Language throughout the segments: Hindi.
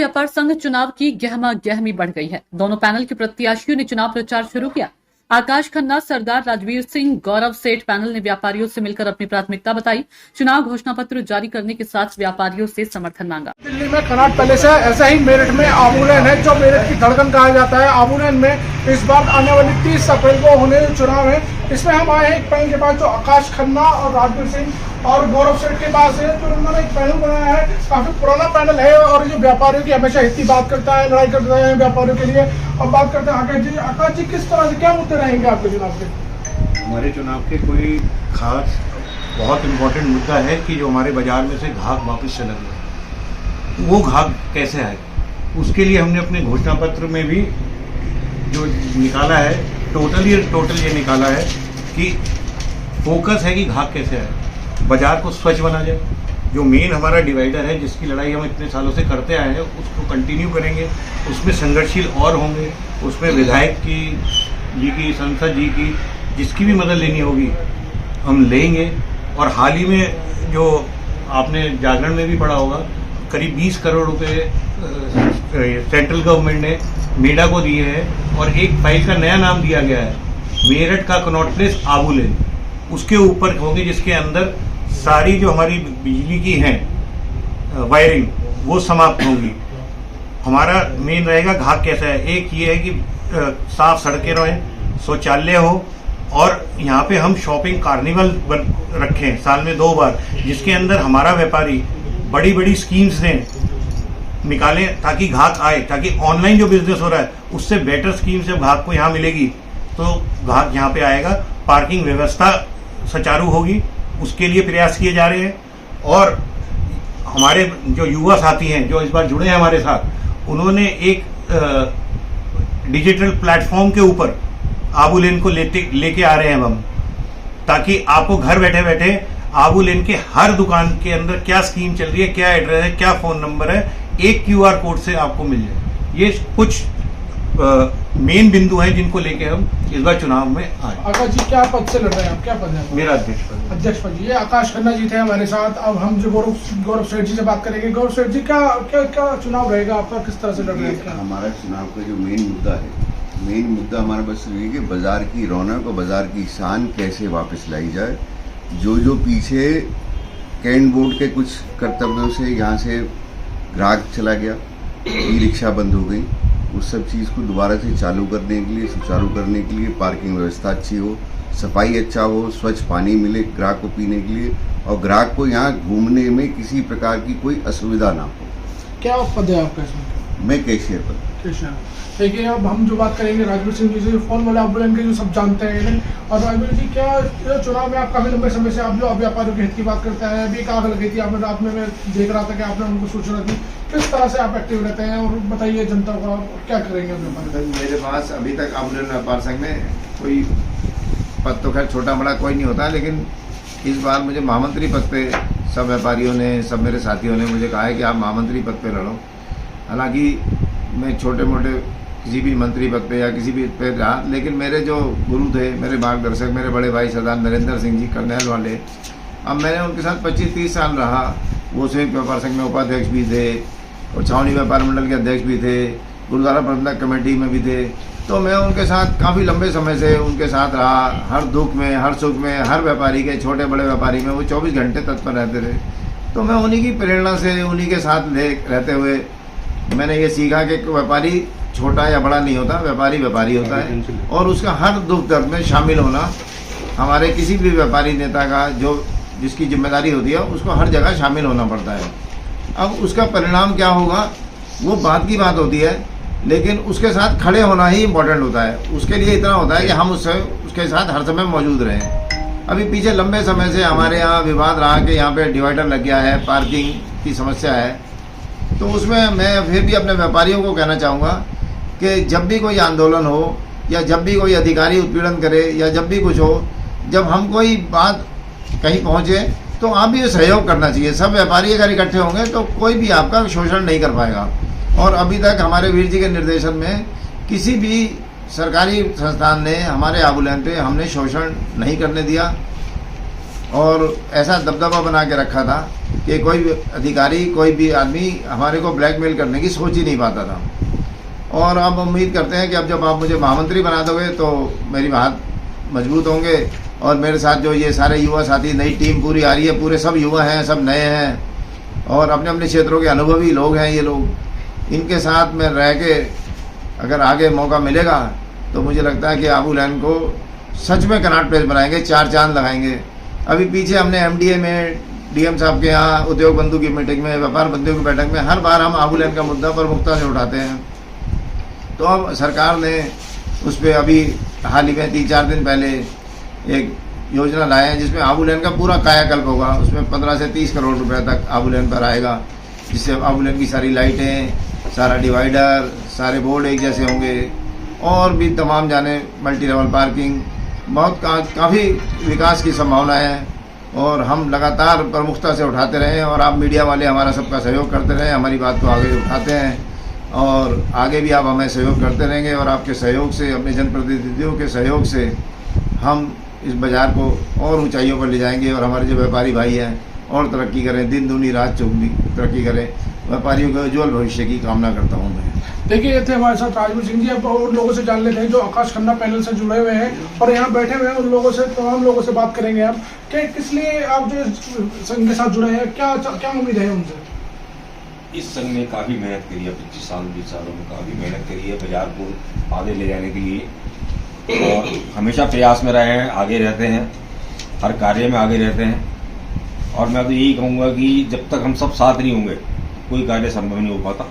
व्यापार संघ चुनाव की गहमा गहमी बढ़ गई है। दोनों पैनल के प्रत्याशियों ने चुनाव प्रचार शुरू किया। आकाश खन्ना, सरदार राजवीर सिंह, गौरव सेठ पैनल ने व्यापारियों से मिलकर अपनी प्राथमिकता बताई। चुनाव घोषणा पत्र जारी करने के साथ व्यापारियों से समर्थन मांगा। दिल्ली में कनॉट पैलेस है, ऐसा ही मेरठ में आबूलेन है, जो मेरठ की धड़कन कहा जाता है। आबूलेन में इस बार आने वाली 30 अप्रैल को होने चुनाव है। इसमें हम आए हैं एक पैनल के पास जो आकाश खन्ना और राजवीर सिंह और गौरव सेठ के पास है। तो उन्होंने एक पैनल बनाया है, काफी पुराना पैनल है और जो व्यापारियों की हमेशा हित की बात करता है, लड़ाई करता है व्यापारियों के लिए। और बात करते हैं आकाश जी, किस तरह से क्या मुद्दे रहेंगे आपके चुनाव के? हमारे चुनाव के कोई खास बहुत इम्पोर्टेंट मुद्दा है कि जो हमारे बाजार में से घाक वापस चला गया, वो घाक कैसे आए, उसके लिए हमने अपने घोषणा पत्र में भी जो निकाला है, टोटल ये निकाला है कि फोकस है कि घाक कैसे आए, बाजार को स्वच्छ बना जाए। जो मेन हमारा डिवाइडर है, जिसकी लड़ाई हम इतने सालों से करते आए हैं, उसको कंटिन्यू करेंगे। उसमें संघर्षशील और होंगे, उसमें विधायक की संसद जी की जिसकी भी मदद लेनी होगी हम लेंगे। और हाल ही में जो आपने जागरण में भी पढ़ा होगा, करीब 20 करोड़ रुपए सेंट्रल गवर्नमेंट ने मेडा को दिए हैं और एक फाइल का नया नाम दिया गया है, मेरठ का कनॉट प्लेस आबूलेन। उसके ऊपर होंगे, जिसके अंदर सारी जो हमारी बिजली की हैं वायरिंग वो समाप्त होंगी। हमारा मेन रहेगा घाक कैसा है। एक ये है कि साफ सड़कें रहें, शौचालय हो, और यहाँ पे हम शॉपिंग कार्निवल रखें साल में 2 बार, जिसके अंदर हमारा व्यापारी बड़ी बड़ी स्कीम्स निकालें ताकि घाक आए, ताकि ऑनलाइन जो बिजनेस हो रहा है उससे बेटर स्कीम जब घाक को यहाँ मिलेगी तो घाक यहाँ पे आएगा। पार्किंग व्यवस्था सुचारू होगी, उसके लिए प्रयास किए जा रहे हैं। और हमारे जो युवा साथी हैं जो इस बार जुड़े हैं हमारे साथ, उन्होंने एक डिजिटल प्लेटफॉर्म के ऊपर आबूलेन को लेके आ रहे हैं हम, ताकि आपको घर बैठे बैठे आबूलेन के हर दुकान के अंदर क्या स्कीम चल रही है, क्या एड्रेस है, क्या फोन नंबर है, एक QR कोड से आपको मिल जाए। ये कुछ मेन बिंदु हैं जिनको लेके हम इस बार चुनाव में आए। आकाश जी, क्या पद से लड़ रहे हैं आप? क्या पद है? मेरा अध्यक्ष पद। अध्यक्ष पद। ये आकाश खन्ना जी थे हमारे साथ। अब हम जो गौरव सेठ जी से बात करेंगे। गौरव सेठ जी, क्या चुनाव रहेगा आपका, किस तरह से लड़ रहे हैं? हमारा चुनाव का जो मेन मुद्दा हमारा बस ये कि बाजार की रौनक और बाजार की शान कैसे वापस लाई जाए। जो पीछे कैंट बोर्ड के कुछ कर्तव्यों से यहाँ से ग्राहक चला गया, ई रिक्शा बंद हो गई, उस सब चीज़ को दोबारा से चालू करने के लिए, सुचारू करने के लिए पार्किंग व्यवस्था अच्छी हो, सफाई अच्छा हो, स्वच्छ पानी मिले ग्राहक को पीने के लिए, और ग्राहक को यहाँ घूमने में किसी प्रकार की कोई असुविधा ना हो। क्या पद है आपका इसमें? मैं कैशियर पद। देखिए, अब हम जो बात करेंगे राजवीर सिंह जी से, फोन वाले आबूलेन के जो सब जानते हैं। और राजवीर जी, क्या चुनाव में आप काफी लंबे समय से आप जो व्यापारियों के हित की बात करते हैं, अभी एक आग लगी थी आपने, रात में मैं देख रहा था कि आपने उनको सूचना दी, किस तरह से आप एक्टिव रहते हैं और बताइए जनता को आप क्या करेंगे व्यापार? मेरे पास अभी तक आबूलेन व्यापार संघ में कोई पद तो खैर छोटा बड़ा कोई नहीं होता, लेकिन इस बार मुझे महामंत्री पद पे सब व्यापारियों ने, सब मेरे साथियों ने मुझे कहा है कि आप महामंत्री पद पे लड़ो। हालांकि मैं छोटे मोटे किसी भी मंत्री पद पे या किसी भी पे रहा, लेकिन मेरे जो गुरु थे, मेरे मार्गदर्शक, मेरे बड़े भाई सरदार नरेंद्र सिंह जी करनेल वाले, अब मैंने उनके साथ 25-30 साल रहा। वो संयुक्त व्यापार संघ में उपाध्यक्ष भी थे और छावनी व्यापार मंडल के अध्यक्ष भी थे, गुरुद्वारा प्रबंधक कमेटी में भी थे। तो मैं उनके साथ काफ़ी लंबे समय से उनके साथ रहा, हर दुख में, हर सुख में, हर व्यापारी के, छोटे बड़े व्यापारी में वो 24 घंटे तत्पर रहते थे। तो मैं उन्हीं की प्रेरणा से, उन्हीं के साथ रहते हुए मैंने ये सीखा कि व्यापारी छोटा या बड़ा नहीं होता, व्यापारी होता है, और उसका हर दुख दर्द में शामिल होना हमारे किसी भी व्यापारी नेता का जो जिसकी जिम्मेदारी होती है, उसको हर जगह शामिल होना पड़ता है। अब उसका परिणाम क्या होगा वो बात की बात होती है, लेकिन उसके साथ खड़े होना ही इम्पोर्टेंट होता है। उसके लिए इतना होता है कि हम उसके साथ हर समय मौजूद रहें। अभी पीछे लंबे समय से हमारे यहाँ विवाद रहा कि यहाँ पे डिवाइडर लग गया है, पार्किंग की समस्या है। तो उसमें मैं फिर भी अपने व्यापारियों को कहना चाहूँगा कि जब भी कोई आंदोलन हो या जब भी कोई अधिकारी उत्पीड़न करे या जब भी कुछ हो, जब हम कोई बात कहीं पहुँचे तो आप भी सहयोग करना चाहिए। सब व्यापारी अगर इकट्ठे होंगे तो कोई भी आपका शोषण नहीं कर पाएगा। और अभी तक हमारे वीर जी के निर्देशन में किसी भी सरकारी संस्थान ने हमारे आबूलेन पे हमने शोषण नहीं करने दिया और ऐसा दबदबा बना के रखा था कि कोई भी अधिकारी, कोई भी आदमी हमारे को ब्लैकमेल करने की सोच ही नहीं पाता था। और अब उम्मीद करते हैं कि अब जब आप मुझे महामंत्री बना दोगे तो मेरी हाथ मजबूत होंगे, और मेरे साथ जो ये सारे युवा साथी, नई टीम पूरी आ रही है, पूरे सब युवा हैं, सब नए हैं और अपने अपने क्षेत्रों के अनुभवी लोग हैं ये लोग, इनके साथ में रह के अगर आगे मौका मिलेगा तो मुझे लगता है कि आबू लैंड को सच में कनॉट प्लेस बनाएंगे, 4 चांद लगाएंगे। अभी पीछे हमने MDA में DM साहब के यहाँ उद्योग बंधु की मीटिंग में, व्यापार बंधुओं की बैठक में हर बार हम आबू लैंड का मुद्दा प्रमुखता से उठाते हैं। तो अब सरकार ने उस पर अभी हाल ही में 3-4 दिन पहले एक योजना लाए हैं जिसमें आबू लैंड का पूरा कायाकल्प होगा। उसमें 15 से 30 करोड़ रुपए तक आबू लैंड पर आएगा, जिससे आबू लैंड की सारी लाइटें, सारा डिवाइडर, सारे बोर्ड एक जैसे होंगे और भी तमाम जाने मल्टी लेवल पार्किंग, बहुत काफ़ी विकास की संभावना है। और हम लगातार प्रमुखता से उठाते रहें और आप मीडिया वाले हमारा सबका सहयोग करते रहें, हमारी बात को आगे उठाते हैं और आगे भी आप हमें सहयोग करते रहेंगे। और आपके सहयोग से, अपने जनप्रतिनिधियों के सहयोग से हम इस बाज़ार को और ऊंचाइयों पर ले जाएंगे और हमारे जो व्यापारी भाई हैं और तरक्की करें, दिन दूनी रात चौगुनी तरक्की करें। व्यापारियों के उज्ज्वल भविष्य की कामना करता हूँ मैं। देखिए, ये थे हमारे साथ राजवीर सिंह जी। अब और लोगों से जान लेते हैं जो आकाश खन्ना पैनल से जुड़े हुए हैं और यहाँ बैठे हुए हैं, उन लोगों से, तमाम लोगों से बात करेंगे आप कि किस लिए आप जो संघ के साथ जुड़े हैं, क्या उम्मीद है उनसे। इस संघ ने काफ़ी मेहनत करी है, 25 साल 20 सालों में काफ़ी मेहनत करी है बाजार को आगे ले जाने के लिए, और हमेशा प्रयास में रहे हैं, आगे रहते हैं, हर कार्य में आगे रहते हैं। और मैं तो यही कहूँगा कि जब तक हम सब साथ नहीं होंगे कोई कार्य संभव नहीं हो पाता।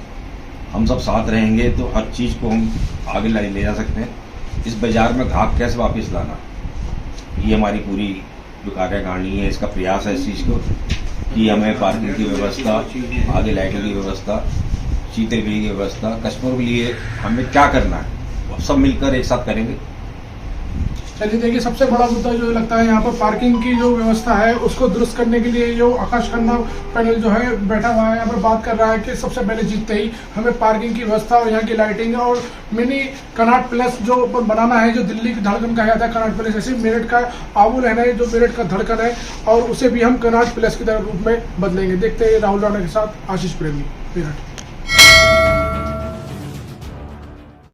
हम सब साथ रहेंगे तो हर चीज़ को हम आगे ले जा सकते हैं। इस बाज़ार में ग्राहक कैसे वापस लाना, ये हमारी पूरी जो कार्यकारिणी है इसका प्रयास है इस चीज़ को, कि हमें पार्किंग की व्यवस्था, आगे लाइटिंग की व्यवस्था, शीतल गृह की व्यवस्था, कस्टमरों के लिए हमें क्या करना है, सब मिलकर एक साथ करेंगे। चलिए, देखिए, सबसे बड़ा मुद्दा जो लगता है यहाँ पर पार्किंग की जो व्यवस्था है उसको दुरुस्त करने के लिए जो आकाश खन्ना पैनल जो है बैठा हुआ है, यहाँ पर बात कर रहा है कि सबसे पहले जीतते ही हमें पार्किंग की व्यवस्था और यहाँ की लाइटिंग और मिनी कनॉट प्लेस जो बनाना है, जो दिल्ली की धड़कन कहा जाता है कनॉट प्लेस, ऐसे मेरठ का आबू लैंड है जो मेरठ का धड़कन है और उसे भी हम कनॉट प्लेस के रूप में बदलेंगे। देखते हैं राहुल राणा के साथ आशीष प्रेमी, मेरठ।